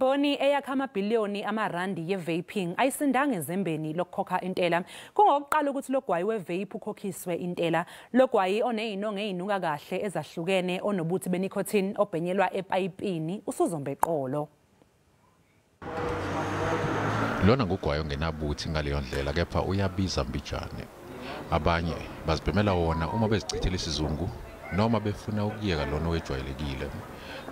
Imboni eyakha amaBillion amarandi yeVaping ayisindanga ezembeni lokukhokha intela. Kungokokuqala ukuthi Logwayi weVape ukhokhiswe intela. Logwayi onezinongo ezinuka kahle ezahlukene onobuthi beNicotine obhenyelwa epayipini usuzomba eqolo. Lona ngogwayi ongenabuthi ngaleyo ndlela kepha uyabiza mbijane. Abanye bazibhemela wona uma bezichithela isizungu noma befuna ukuyeka lona owejwayelekile.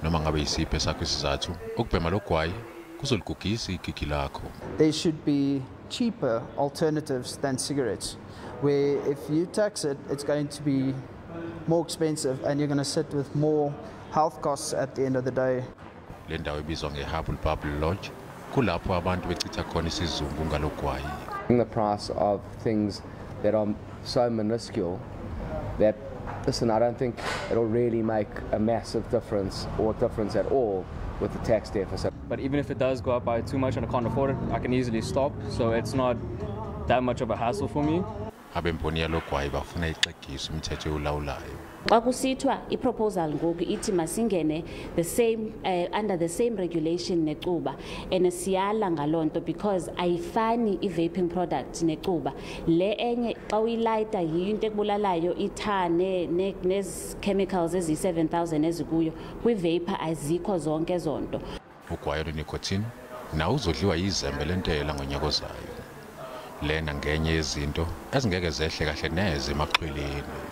Noma ngabe isiphe esakho isizathu ukubhema Logwayi kuzoligugisa igigi lakho. There should be cheaper alternatives than cigarettes, where if you tax it, it's going to be more expensive and you're going to sit with more health costs at the end of the day. Le ndawo ebizwa ngeHubble Lodge kulapho abantu bechitha khona isizungu ngalogwayi. The price of things that are so minuscule that, listen, I don't think it'll really make a massive difference or difference at all with the tax deficit. But even if it does go up by too much and I can't afford it, I can easily stop, so it's not that much of a hassle for me. Abemboni Logwayi bafuna ixegiso imithetho yolawulayo. Xa kusithwa iproposal ngoku ithi masingene the same under the same regulation necuba enesiyala ngalonto because ayifani iVaping product necuba le enye xa uyilayita yinto ekubulalayo ithane nez chemicals ezi7000 ezikuyo kwiVapor azikho zonke zonto. Ugwayi weNicotine nawo uzodliwa yizembe lentela ngonyaka zayo. Lena ngenye yezinto ezingeke zehle kahle neze emaxhweleni.